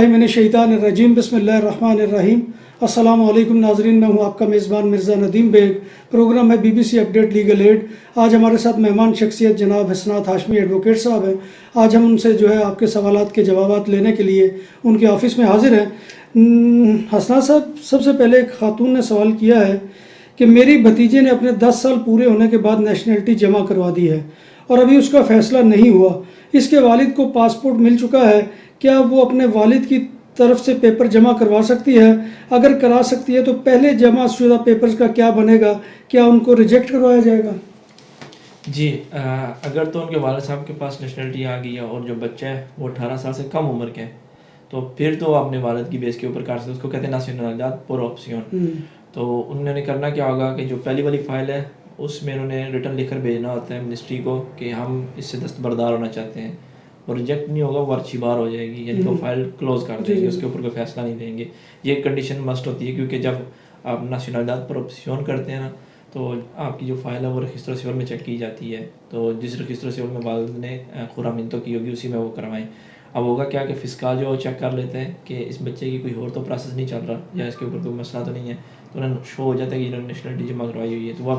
औज़ुबिल्लाहिमिनश्शैतानिर्रजीम बिस्मिल्लाहिर्रहमानिर्रहीम। अस्सलामु अलैकुम नाज़रीन, मैं हूँ आपका मेज़बान मिर्ज़ा नदीम बेग। प्रोग्राम है BBC अपडेट लीगल एड। आज हमारे साथ मेहमान शख्सियत जनाब हसनात हाशमी एडवोकेट साहब हैं। आज हम उनसे जो है आपके सवालात के जवाबात लेने के लिए उनके ऑफ़िस में हाज़िर हैं। हसनात साहब, सबसे पहले एक खातून ने सवाल किया है कि मेरी भतीजे ने अपने 10 साल पूरे होने के बाद नेशनलिटी जमा करवा दी है और अभी उसका फ़ैसला नहीं हुआ। इसके वालिद को पासपोर्ट मिल चुका है, क्या वो अपने वालिद की तरफ से पेपर जमा करवा सकती है? अगर करा सकती है तो पहले जमा शुदा पेपर्स का क्या बनेगा? क्या उनको रिजेक्ट करवाया जाएगा? जी, अगर तो उनके वालिद साहब के पास नेशनलिटी आ गई है और जो बच्चा है वो 18 साल से कम उम्र के है, तो फिर तो अपने वालिद की बेस के ऊपर कर सकते, उसको कहते हैं नाशनालिदाद पर ऑप्शन। तो उन्होंने करना क्या होगा कि जो पहली वाली फ़ाइल है उसमें उन्होंने रिटर्न लिखकर भेजना होता है मिनिस्ट्री को कि हम इससे दस्तबरदार होना चाहते हैं, और रिजेक्ट नहीं होगा वो अर्ची बार हो जाएगी, यानी वो फाइल क्लोज कर देंगे, उसके ऊपर कोई फैसला नहीं देंगे। ये कंडीशन मस्ट होती है, क्योंकि जब आप नाशनालिदाद पर ऑप्शन करते हैं ना, तो आपकी जो फाइल है वो रजिस्टर सिविल में चेक की जाती है। तो जिस रजिस्टर सिविल में वालिद ने खुरामिन तो की होगी उसी में वो करवाएं। अब होगा क्या कि फ़िस्काल जो चेक कर लेते हैं कि इस बच्चे की कोई और तो प्रोसेस नहीं चल रहा या इसके ऊपर कोई मसला तो नहीं है, तो उन्हें शो हो जाता है कि इन्होंने नेशनलिटी जमा करवाई हुई है। तो वो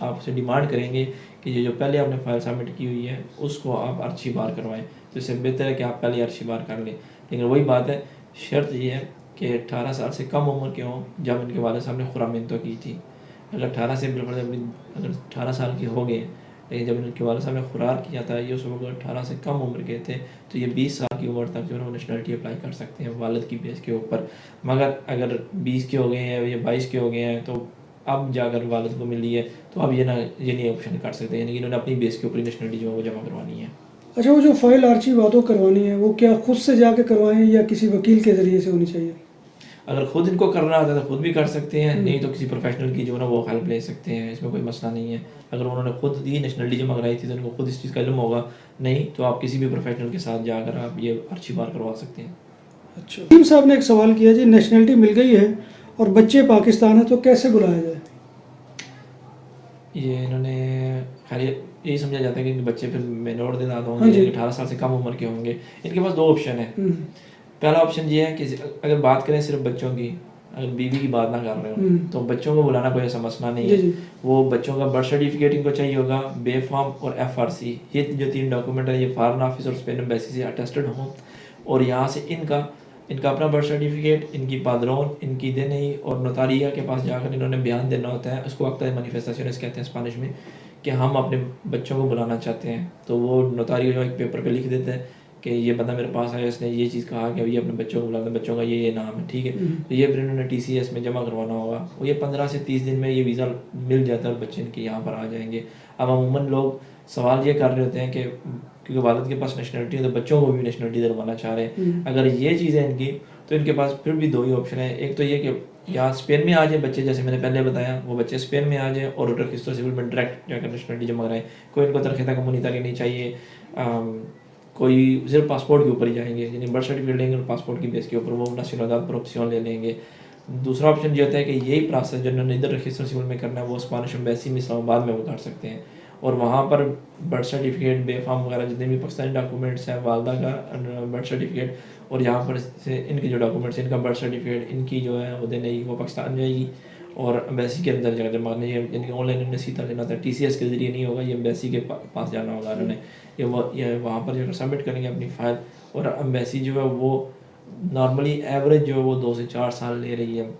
आपसे डिमांड करेंगे कि ये जो पहले आपने फाइल सबमिट की हुई है उसको आप अर्ची बार करवाएं। तो इससे बेहतर है कि आप पहले अर्ची बार कर लें। लेकिन वही बात है, शर्त ये है कि 18 साल से कम उम्र के हों जब इनके वालिद साहब ने खुरामिन तो की थी। अगर 18 से अगर 18 साल के हो गए, लेकिन जब इनके वालिद साहब ने खुरार किया था ये उस वक्त 18 से कम उम्र के थे, तो ये 20 साल की उम्र तक जो है वो नेशनलिटी अप्लाई कर सकते हैं वालिद की बेस के ऊपर। मगर अगर 20 के हो गए हैं या 22 के हो गए हैं तो अब जाकर वालिद को मिली है, तो अब ये नहीं ऑप्शन कर सकते, यानी कि इन्होंने अपनी बेस के ऊपर नेशनलिटी जो है वो जमा करवानी है। अच्छा, वो जो फाइल आर्ची वादो करवानी है वो क्या खुद से जाके करवाएं या किसी वकील के ज़रिए से होनी चाहिए? अगर खुद इनको करना आता है तो खुद भी कर सकते हैं, नहीं तो किसी प्रोफेशनल की जो है ना वो हेल्प ले सकते हैं, इसमें कोई मसला नहीं है। अगर उन्होंने खुद ही नेशनलिटी जमा कराई थी तो उनको खुद इस चीज़ का इल्म होगा, नहीं तो आप किसी भी प्रोफेशनल के साथ जाकर आप ये अर्ची बार करवा सकते हैं। अच्छा, टीम साहब ने एक सवाल किया जी, नेशनलिटी मिल गई है और बच्चे पाकिस्तान है तो कैसे बुलाया जाए? ये इन्होंने खैर यही समझा जाता है कि इनके बच्चे फिर मेनोर दिन आते होंगे, 18 साल से कम उम्र के होंगे। इनके पास 2 ऑप्शन है। पहला ऑप्शन ये है कि अगर बात करें सिर्फ बच्चों की, अगर बीवी की बात ना कर रहे हो तो बच्चों को बुलाना कोई ऐसा मसला नहीं है। वो बच्चों का बर्थ सर्टिफिकेट इनको चाहिए होगा, बे फॉर्म और FRC, ये जो 3 डॉक्यूमेंट है ये फॉरेन ऑफिस और स्पेन एम्बेसी से अटेस्टेड हों, और यहाँ से इनका अपना बर्थ सर्टिफिकेट, इनकी पादरोन, इनकी देनई और नोतारिया के पास जाकर इन्होंने बयान देना होता है। उसको अक्ता मैनिफेस्टेशंस कहते हैं स्पेनिश में, कि हम अपने बच्चों को बुलाना चाहते हैं। तो वो नोतारिया जो एक पेपर पे लिख देते हैं कि ये बंदा मेरे पास आया, इसने ये चीज़ कहा कि ये अपने बच्चों को बुलाते हैं, बच्चों का ये नाम है, ठीक है। तो ये फिर इन्होंने TCS में जमा करवाना होगा, और ये 15 से 30 दिन में ये वीज़ा मिल जाता है और बच्चे इनके यहाँ पर आ जाएंगे। अब अमूमन लोग सवाल ये कर रहे होते हैं कि क्योंकि वालिद के पास नेशनलिटी है तो बच्चों को भी नेशनलिटी दिलवाना चाह रहे हैं। अगर ये चीज़ें इनकी, तो इनके पास फिर भी 2 ही ऑप्शन है। एक तो ये कि यहाँ स्पेन में आ जाए बच्चे, जैसे मैंने पहले बताया, वो बच्चे स्पेन में आ जाए और रजिस्टर सिविल में डायरेक्ट जाकर नेशनलिटी जमा कराएं। कोई इनको तरखेता कम्युनिटी नहीं चाहिए, कोई सिर्फ पासपोर्ट के ऊपर ही जाएंगे, यानी बर्थ सर्टिफिकेट लेंगे और पासपोर्ट की बेस के ऊपर वो नाशनालिदाद पर ऑप्शन ले लेंगे। दूसरा ऑप्शन ये होता है कि यही प्रोसेस जो उन्होंने इधर रजिस्टर सिविल में करना है वो स्पेनिश एम्बेसी में इस्लामाबाद में वो कर सकते हैं, और वहाँ पर बर्थ सर्टिफिकेट, बे फॉर्म वगैरह जितने भी पाकिस्तानी डॉक्यूमेंट्स हैं, वालदा का बर्थ सर्टिफिकेट, और यहाँ पर से इनके जो डॉक्यूमेंट्स, इनका बर्थ सर्टिफिकेट, इनकी जो है वो देने वो पाकिस्तान जाएगी और एम्बेसी के अंदर जगह जमा करनी है। यानी ऑनलाइन इन्होंने सीधा लेना था, TCS के ज़रिए नहीं होगा, ये एम्बेसी के पास जाना होगा उन्होंने, ये वहाँ पर जाकर सबमिट करेंगे अपनी फ़ाइल। और एम्बेसी जो है वो नॉर्मली एवरेज जो है वो 2 से 4 साल ले रही है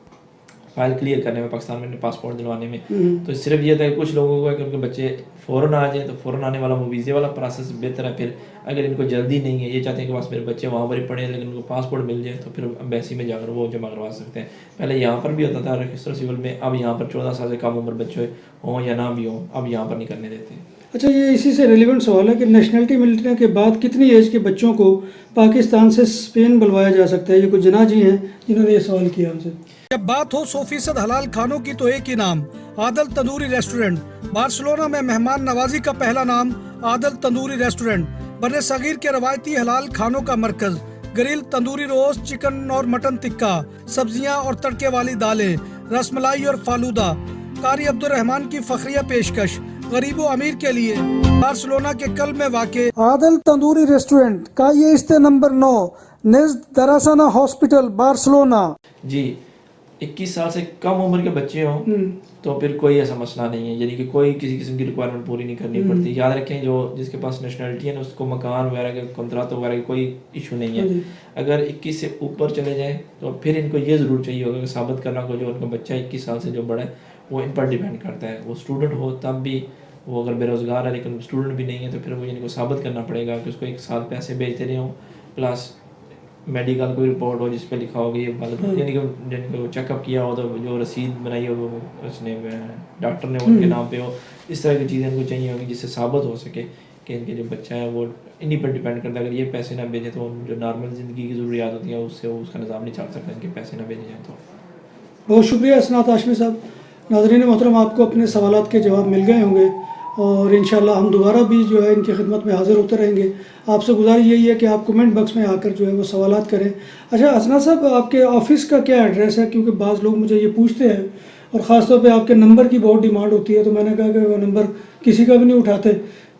फाइल क्लियर करने में, पाकिस्तान में पासपोर्ट दिलवाने में। तो सिर्फ ये था कि कुछ लोगों को, क्योंकि बच्चे फ़ौरन आ जाए तो फ़ौरन आने वाला वो वीज़े वाला प्रोसेस बेहतर है। फिर अगर इनको जल्दी नहीं है, ये चाहते हैं कि बस मेरे बच्चे वहाँ पर ही पढ़े लेकिन उनको पासपोर्ट मिल जाए, तो फिर एम्बेसी में जाकर वो जमा करवा सकते हैं। पहले यहाँ पर भी होता था रजिस्टर सिविल में, अब यहाँ पर 14 साल से कम उम्र बच्चे हों या ना भी हों, अब यहाँ पर नहीं करने देते। अच्छा, ये इसी से रिलेवेंट सवाल है कि नेशनलिटी मिलने के बाद कितनी एज के बच्चों को पाकिस्तान से स्पेन बुलवाया जा सकता है? ये कुछ जना जी हैं जिन्होंने ये सवाल किया हमसे। जब बात हो 100% हलाल खानों की तो एक ही नाम, आदल तंदूरी रेस्टोरेंट। बार्सिलोना में मेहमान नवाजी का पहला नाम आदल तंदूरी रेस्टोरेंट, बर्रे सगीर के रवायती हलाल खानों का मरकज। ग्रिल, तंदूरी रोस्ट, चिकन और मटन टिक्का, सब्जियां और तड़के वाली दालें, रसमलाई और फालूदा। कारी अब्दुर्रहमान की फखरिया पेशकश गरीबो अमीर के लिए। बार्सिलोना के कल्ब में वाक़े आदल तंदूरी रेस्टोरेंट का ये इस्ते नंबर 9 नेज़ दरासाना हॉस्पिटल बार्सिलोना। जी, 21 साल से कम उम्र के बच्चे हों तो फिर कोई ऐसा मसला नहीं है, यानी कि कोई किसी किस्म की रिक्वायरमेंट पूरी नहीं करनी पड़ती। याद रखें, जो जिसके पास नेशनलिटी है ना, उसको मकान वगैरह के कॉन्ट्रैक्ट वगैरह की कोई इशू नहीं है। अगर 21 से ऊपर चले जाएं तो फिर इनको ये ज़रूर चाहिए होगा कि साबित करना को जो उनका बच्चा 21 साल से जो बड़ा है वो इन पर डिपेंड करता है। वो स्टूडेंट हो तब भी, वो अगर बेरोज़गार है लेकिन स्टूडेंट भी नहीं है, तो फिर वो इनको साबित करना पड़ेगा कि उसको 1 साल पैसे भेजते रहे हों, प्लस मेडिकल कोई रिपोर्ट हो जिस पे लिखा हो कि ये यानी कि जिनको चेकअप किया हो तो जो रसीद बनाई हो वो उसने डॉक्टर ने उनके नाम पे हो। इस तरह की चीज़ें इनको चाहिए होगी जिससे साबित हो सके कि इनके जो बच्चा है वो इन्हीं पर डिपेंड करता है। अगर ये पैसे ना भेजे तो जो नॉर्मल ज़िंदगी की ज़रूरियात होती है उससे उसका निज़ाम नहीं चल सकता, इनके पैसे ना भेजे जाएँ तो। बहुत शुक्रिया हसनात हाशमी साहब। नाज़रीन मोहतरम, आपको अपने सवालात के जवाब मिल गए होंगे और इंशाल्लाह हम दोबारा भी जो है इनकी खिदमत में हाज़िर होते रहेंगे। आपसे गुजारिश यही है कि आप कमेंट बॉक्स में आकर जो है वो सवालात करें। अच्छा हसनात साहब, आपके ऑफ़िस का क्या एड्रेस है? क्योंकि बाज़ लोग मुझे ये पूछते हैं और ख़ास तौर पे आपके नंबर की बहुत डिमांड होती है, तो मैंने कहा कि वो नंबर किसी का भी नहीं उठाते,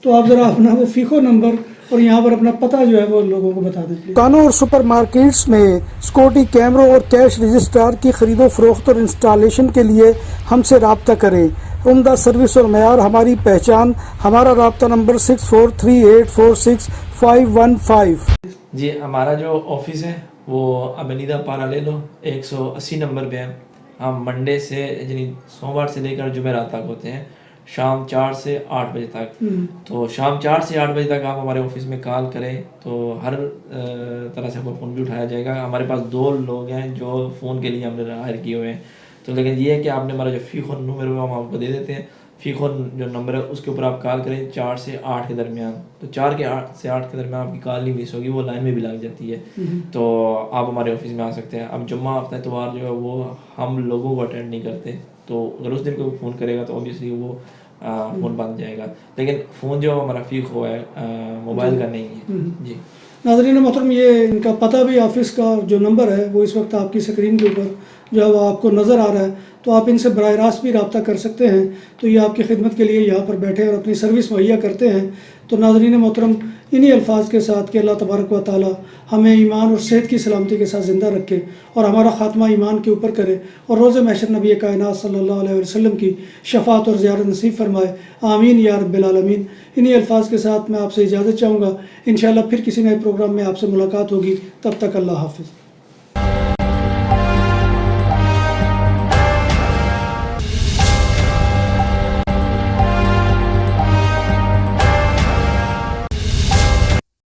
तो आप ज़रा अपना वो फ़ीको नंबर और यहाँ पर अपना पता जो है वो लोगों को बता दें। दुकानों और सुपर मार्केट्स में सिक्योरिटी कैमरों और कैश रजिस्ट्रार की खरीदो फरोख्त और इंस्टॉलेशन के लिए हमसे रब्ता करें। उम्दा सर्विस और मयार हमारी पहचान। हमारा रब्ता नंबर 6438465515। जी, हमारा जो ऑफिस है वो अबनीदा पारालेलो 180 नंबर पे है। हम मंडे से यानी सोमवार से लेकर जुमेरात तक होते हैं, शाम 4 से 8 बजे तक। तो शाम 4 से 8 बजे तक आप हमारे ऑफिस में कॉल करें तो हर तरह से आपको फ़ोन भी उठाया जाएगा। हमारे पास 2 लोग हैं जो फ़ोन के लिए हमने हायर किए हुए हैं। तो लेकिन ये है कि आपने हमारा जो फ़ीको नंबर है हम आपको दे देते हैं। फ़ीको जो नंबर है उसके ऊपर आप कॉल करें 4 से 8 के दरमियान। तो 4 से 8 के दरमियान आपकी कॉल नहीं मिस होगी, वो लाइन में भी लग जाती है। तो आप हमारे ऑफिस में आ सकते हैं। अब जुम्मा हफ्ता इतवार जो है वो हम लोगों को अटेंड नहीं करते, तो अगर उस दिन कोई फ़ोन करेगा तो ऑब्वियसली वो फ़ोन बंद जाएगा। लेकिन फ़ोन जो हमारा फ़ीको है मोबाइल का नहीं है। जी नाज़रीन मोहतरम, ये इनका पता भी, ऑफिस का जो नंबर है वो इस वक्त आपकी स्क्रीन के ऊपर जो है वो आपको नज़र आ रहा है, तो आप इनसे बराह रास्त भी रब्ता कर सकते हैं। तो ये आपकी खिदमत के लिए यहाँ पर बैठे और अपनी सर्विस मुहैया करते हैं। तो नाज़रीन मोहतरम, इन्हीं अल्फाज के साथ कि अल्लाह तबारक व तआला हमें ईमान और सेहत की सलामती के साथ ज़िंदा रखे और हमारा ख़ात्मा ईमान के ऊपर करे और रोज़ महशर नबी कायनात सल्लल्लाहु अलैहि वसल्लम की शफ़ाअत और ज़ियारत नसीब फरमाए, आमीन या रब्बिल आलमीन। इन्हीं अल्फाज के साथ मैं आपसे इजाज़त चाहूँगा। इंशाअल्लाह फिर किसी नए प्रोग्राम में आपसे मुलाकात होगी। तब तक अल्लाह हाफ़िज़।